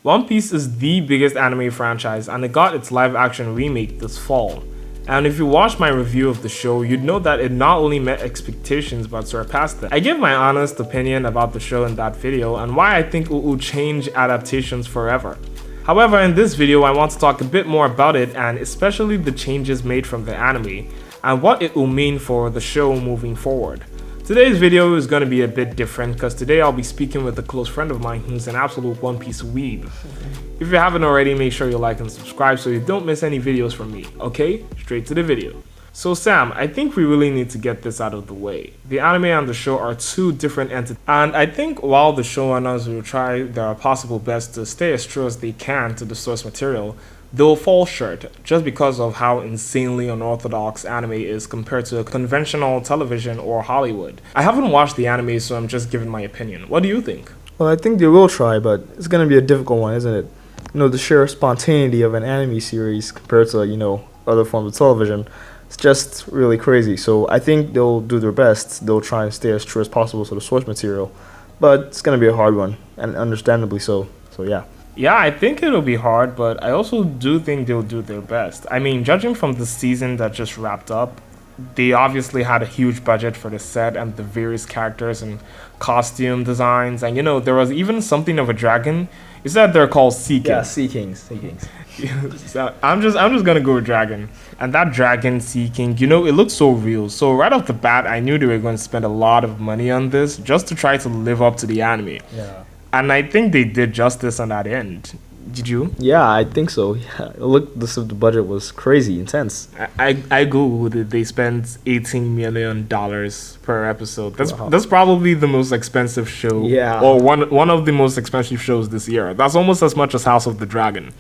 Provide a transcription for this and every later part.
One Piece is the biggest anime franchise and it got its live action remake this fall. And if you watched my review of the show, you'd know that it not only met expectations but surpassed them. I give my honest opinion about the show in that video and why I think it will change adaptations forever. However, in this video I want to talk a bit more about it and especially the changes made from the anime and what it will mean for the show moving forward. Today's video is going to be a bit different because today I'll be speaking with a close friend of mine who's an absolute One Piece weeb. If you haven't already, make sure you like and subscribe so you don't miss any videos from me. Okay, straight to the video. So Sam, I think we really need to get this out of the way. The anime and the show are two different entities, and I think while the showrunners will try their possible best to stay as true as they can to the source material, they'll fall short just because of how insanely unorthodox anime is compared to conventional television or Hollywood. I haven't watched the anime, so I'm just giving my opinion. What do you think? Well, I think they will try, but it's going to be a difficult one, isn't it? The sheer spontaneity of an anime series compared to, other forms of television, it's just really crazy. So I think they'll do their best. They'll try and stay as true as possible to the source material. But it's going to be a hard one, and understandably so. So yeah. Yeah, I think it'll be hard, but I also do think they'll do their best. I mean, judging from the season that just wrapped up, they obviously had a huge budget for the set and the various characters and costume designs. And there was even something of a dragon. You said they're called Sea Kings. Yeah, Sea Kings. Sea Kings. So I'm just gonna go with dragon. And that dragon Sea King, it looks so real. So right off the bat, I knew they were going to spend a lot of money on this just to try to live up to the anime. Yeah. And I think they did justice on that end. Did you? Yeah, I think so. Yeah. Look, the budget was crazy, intense. I googled it. They spent $18 million per episode. Wow. That's probably the most expensive show. Yeah. Or one of the most expensive shows this year. That's almost as much as House of the Dragon.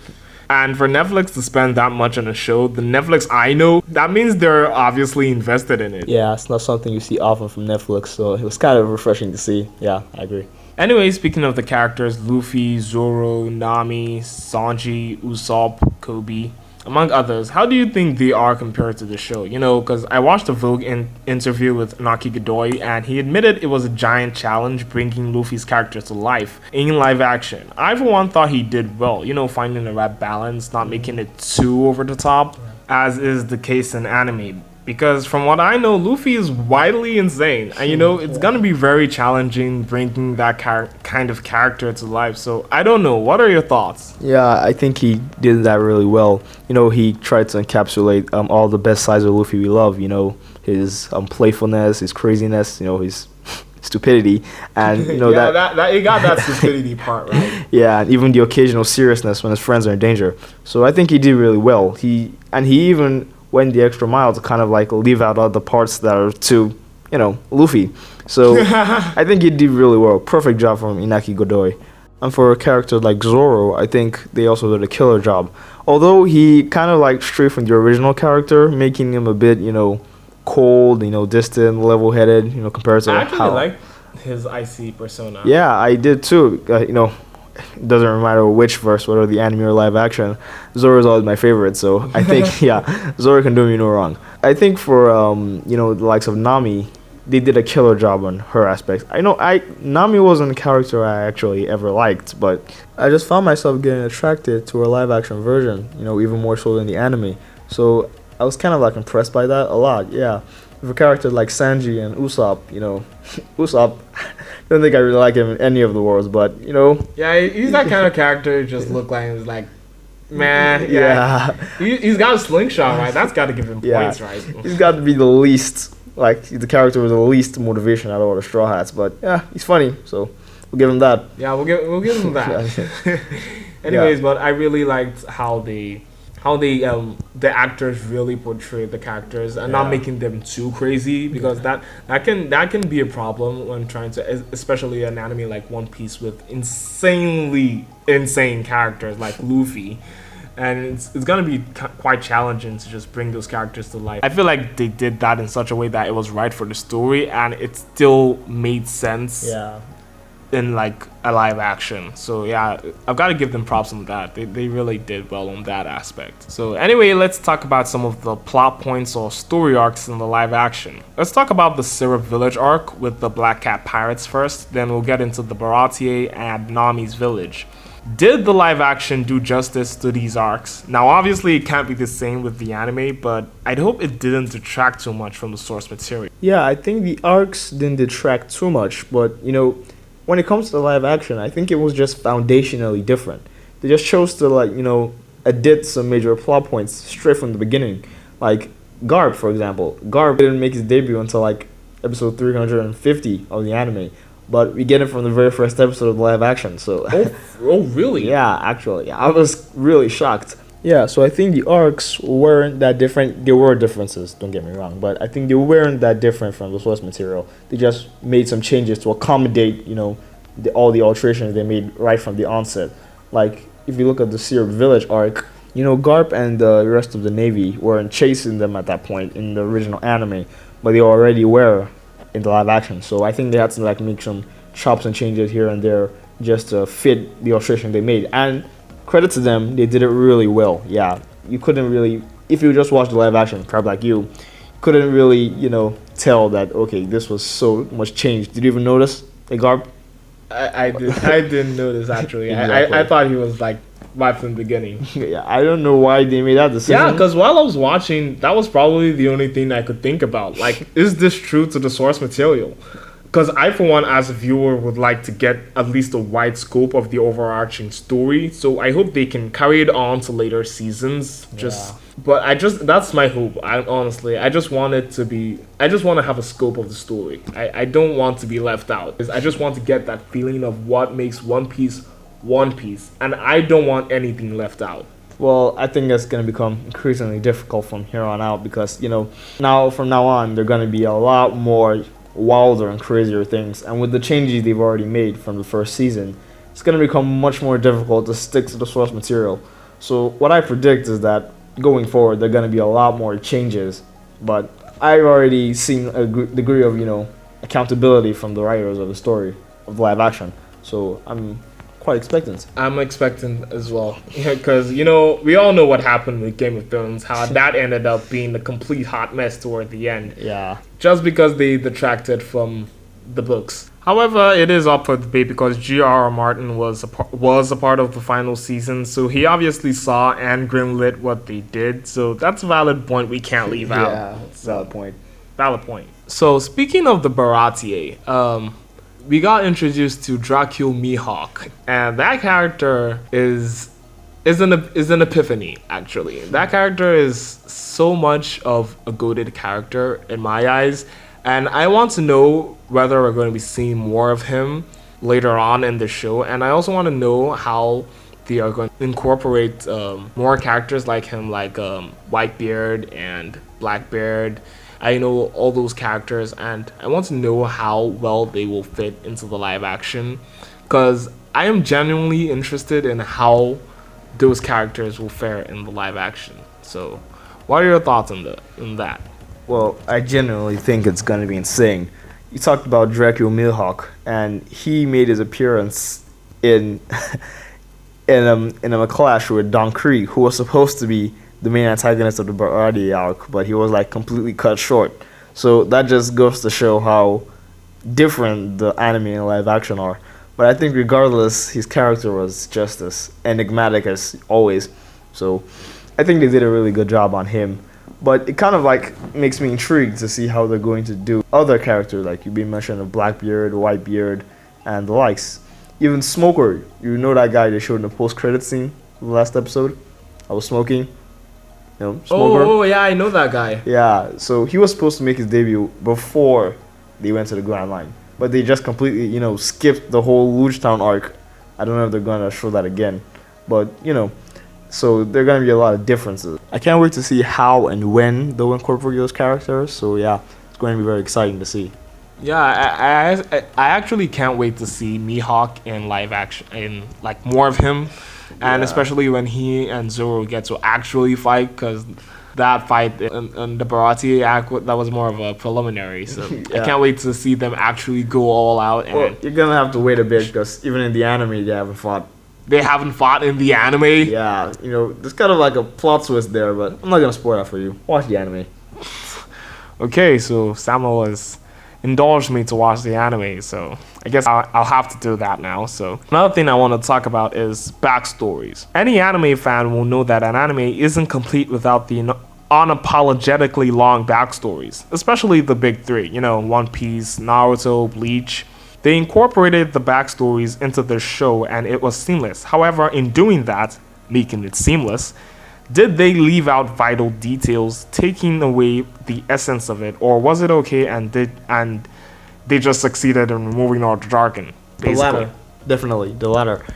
And for Netflix to spend that much on a show, the Netflix I know, that means they're obviously invested in it. Yeah, it's not something you see often from Netflix, so it was kind of refreshing to see. Yeah, I agree. Anyway, speaking of the characters, Luffy, Zoro, Nami, Sanji, Usopp, Kobe, among others, how do you think they are compared to the show? Because I watched a Vogue interview with Naki Godoy, and he admitted it was a giant challenge bringing Luffy's character to life in live action. I, for one, thought he did well, finding the right balance, not making it too over the top, as is the case in anime. Because from what I know, Luffy is widely insane. And it's going to be very challenging bringing that kind of character to life. So I don't know. What are your thoughts? Yeah, I think he did that really well. He tried to encapsulate all the best sides of Luffy we love. His playfulness, his craziness, his stupidity. And, you got that stupidity part, right? Yeah, and even the occasional seriousness when his friends are in danger. So I think he did really well. He even went the extra mile to kind of leave out all the parts that are too, Luffy. So I think he did really well. Perfect job from Inaki Godoy. And for a character like Zoro, I think they also did a killer job. Although he kind of strayed from the original character, making him a bit, cold, distant, level-headed, compared to I actually like his IC persona. Yeah, I did too. It doesn't matter which verse, whether the anime or live action, Zoro is always my favorite. So I think, Zoro can do me no wrong. I think for the likes of Nami, they did a killer job on her aspects. Nami wasn't a character I actually ever liked, but I just found myself getting attracted to her live action version. Even more so than the anime. So I was kind of impressed by that a lot. Yeah. With a character like Sanji and Usopp, Usopp, I don't think I really like him in any of the worlds, but, Yeah, he's that kind of character who just look like, he's like, man, yeah. He's got a slingshot, right? That's got to give him points, right? He's got to be the least, the character with the least motivation out of all the Straw Hats, but, yeah, he's funny, so we'll give him that. Yeah, we'll give him that. Anyways, but I really liked how the actors really portray the characters and not making them too crazy, because that can be a problem when trying to, especially an anime like One Piece with insanely insane characters like Luffy, and it's gonna be quite challenging to just bring those characters to life. I feel like they did that in such a way that it was right for the story and it still made sense. Yeah. In a live action. So yeah, I've got to give them props on that. They really did well on that aspect. So anyway, let's talk about some of the plot points or story arcs in the live action. Let's talk about the Syrup Village arc with the Black Cat Pirates first, then we'll get into the Baratie and Nami's village. Did the live action do justice to these arcs? Now, obviously, it can't be the same with the anime, but I'd hope it didn't detract too much from the source material. Yeah, I think the arcs didn't detract too much, but when it comes to live action, I think it was just foundationally different. They just chose to edit some major plot points straight from the beginning. Like Garp, for example. Garp didn't make his debut until like episode 350 of the anime, but we get it from the very first episode of live action. So Oh, really? yeah, actually, I was really shocked. Yeah, so I think the arcs weren't that different. There were differences, don't get me wrong, but I think they weren't that different from the source material. They just made some changes to accommodate, all the alterations they made right from the onset. Like, if you look at the Syrup Village arc, Garp and the rest of the Navy weren't chasing them at that point in the original anime, but they already were in the live action. So I think they had to make some chops and changes here and there just to fit the illustration they made. And credit to them, they did it really well. Yeah, you couldn't really, if you just watched the live action, probably like you, couldn't really, tell that, okay, this was so much changed. Did you even notice, Garp? I didn't notice, actually. Exactly. I thought he was like right from the beginning. Yeah, I don't know why they made that decision. Yeah, because while I was watching, that was probably the only thing I could think about. Like, is this true to the source material? Because I, for one, as a viewer, would like to get at least a wide scope of the overarching story. So I hope they can carry it on to later seasons. That's my hope. I just want to have a scope of the story. I don't want to be left out. I just want to get that feeling of what makes One Piece, and I don't want anything left out. Well, I think that's going to become increasingly difficult from here on out because, from now on, there are going to be a lot more wilder and crazier things. And with the changes they've already made from the first season, it's going to become much more difficult to stick to the source material. So what I predict is that going forward, there are going to be a lot more changes. But I've already seen a degree of, accountability from the writers of the story, of live action. So I'm quite expectant. I'm expectant as well. Because, we all know what happened with Game of Thrones, how that ended up being a complete hot mess toward the end. Yeah. Just because they detracted from the books. However, it is up for debate because G.R.R. Martin was a part of the final season, so he obviously saw and greenlit what they did. So that's a valid point we can't leave out. Yeah, that's a valid point. Valid point. So speaking of the Baratier, we got introduced to Dracul Mihawk, and that character is an epiphany, actually. That character is so much of a goated character in my eyes, and I want to know whether we're going to be seeing more of him later on in the show, and I also want to know how they are going to incorporate more characters like him, like Whitebeard and Blackbeard. I know all those characters, and I want to know how well they will fit into the live action, because I am genuinely interested in how those characters will fare in the live action. So, what are your thoughts on that? Well, I genuinely think it's gonna be insane. You talked about Dracul Mihawk, and he made his appearance in a clash with Don Krieg, who was supposed to be the main antagonist of the Baradi arc, but he was completely cut short. So that just goes to show how different the anime and live action are. But I think regardless, his character was just as enigmatic as always. So I think they did a really good job on him. But it kind of makes me intrigued to see how they're going to do other characters, like you've been mentioning of Blackbeard, Whitebeard, and the likes. Even Smoker, that guy they showed in the post-credit scene of the last episode? I was smoking. Smoker. Oh, yeah, I know that guy. Yeah, so he was supposed to make his debut before they went to the Grand Line. But they just completely, skipped the whole Lugetown arc. I don't know if they're going to show that again. But, so there are going to be a lot of differences. I can't wait to see how and when they'll incorporate those characters. So, yeah, it's going to be very exciting to see. Yeah, I actually can't wait to see Mihawk in live action, in more of him. And especially when he and Zoro get to actually fight, because that fight in the Barati act, that was more of a preliminary. So I can't wait to see them actually go all out. And well, you're going to have to wait a bit, because even in the anime, they haven't fought. They haven't fought in the anime? Yeah, there's kind of a plot twist there, but I'm not going to spoil that for you. Watch the anime. Okay, so Samuel is indulged me to watch the anime, so I guess I'll have to do that now. So another thing I want to talk about is backstories. Any anime fan will know that an anime isn't complete without the unapologetically long backstories, especially the big three, One Piece, Naruto, Bleach. They incorporated the backstories into their show and it was seamless. However, in doing that, making it seamless, did they leave out vital details, taking away the essence of it, or was it okay and they just succeeded in removing all the jargon? Basically. The latter, definitely the latter.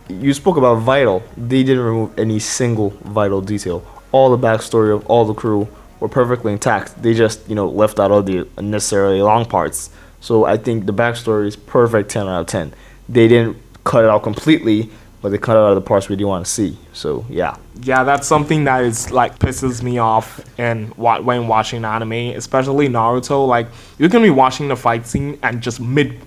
You spoke about vital. They didn't remove any single vital detail. All the backstory of all the crew were perfectly intact. They just left out all the unnecessarily long parts. So I think the backstory is perfect 10 out of 10. They didn't cut it out completely, but they cut out the parts we do want to see. So yeah. Yeah, that's something that is like pisses me off and when watching anime, especially Naruto. Like you can be watching the fight scene and just mid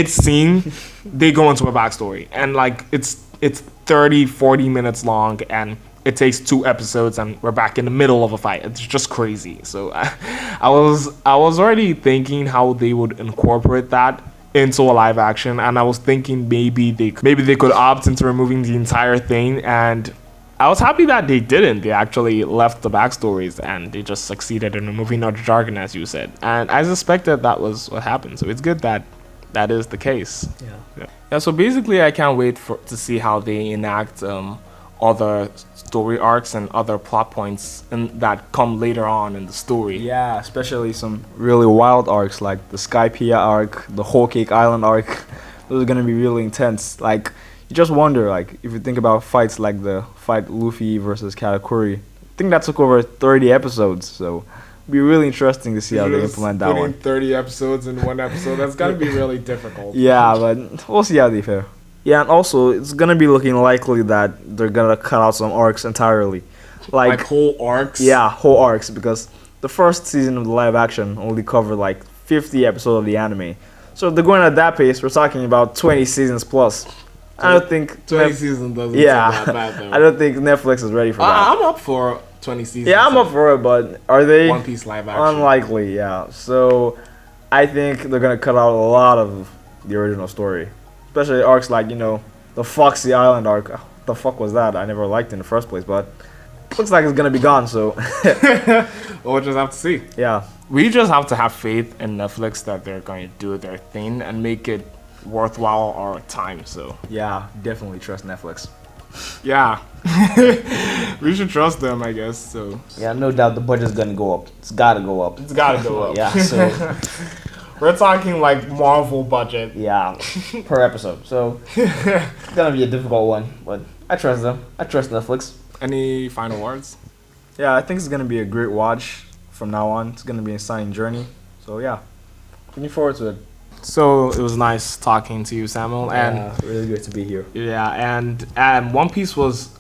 scene, they go into a backstory and like it's 30-40 minutes long and it takes 2 episodes and we're back in the middle of a fight. It's just crazy. So I was already thinking how they would incorporate that into a live action, and I was thinking maybe they could opt into removing the entire thing, and I was happy that they didn't. They actually left the backstories and they just succeeded in removing all the jargon, as you said. And I suspected that was what happened. So it's good that that is the case. Yeah. So basically, I can't wait to see how they enact other story arcs and other plot points that come later on in the story. Yeah, especially some really wild arcs like the Skypiea arc, the Whole Cake Island arc. Those are gonna be really intense. Like you just wonder, like if you think about fights like the fight Luffy versus Katakuri, I think that took over 30 episodes. So it'll be really interesting to see how they implement that one. 30 episodes in one episode, that's gotta be really difficult. Yeah, but we'll see how they fare. Yeah, and also it's gonna be looking likely that they're gonna cut out some arcs entirely, like whole arcs. Yeah, whole arcs, because the first season of the live action only covered like 50 episodes of the anime. So if they're going at that pace, we're talking about 20 seasons plus. I don't think 20 seasons doesn't sound that bad though. I don't think Netflix is ready for that. I'm up for 20 seasons. Yeah, I'm up for it, but are they? One Piece live action. Unlikely, yeah. So I think they're gonna cut out a lot of the original story. Especially arcs like, the Foxy Island arc. What the fuck was that? I never liked it in the first place, but looks like it's gonna be gone, so. We'll just have to see. Yeah. We just have to have faith in Netflix that they're going to do their thing and make it worthwhile our time, so. Yeah, definitely trust Netflix. Yeah. We should trust them, I guess, so. Yeah, no doubt the budget's gonna go up. It's gotta go up. It's gotta go up. Yeah, so. We're talking like Marvel budget. Yeah, per episode. So it's gonna be a difficult one, but I trust them. I trust Netflix. Any final words? Yeah, I think it's gonna be a great watch from now on. It's gonna be an exciting journey. So yeah, looking forward to it. So it was nice talking to you, Samuel, and really good to be here. Yeah, and One Piece was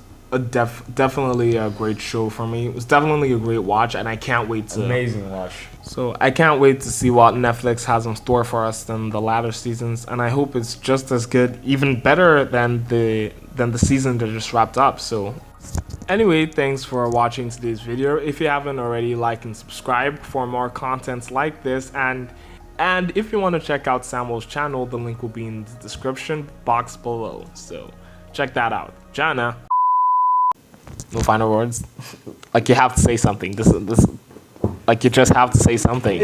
definitely a great show for me. It was definitely a great watch, and I can't wait to. Amazing watch. So I can't wait to see what Netflix has in store for us in the latter seasons, and I hope it's just as good, even better than the season that just wrapped up. So anyway, thanks for watching today's video. If you haven't already, like and subscribe for more contents like this, and if you want to check out Samuel's channel, the link will be in the description box below. So check that out. Jana. No final words. Like you have to say something. This like you just have to say something.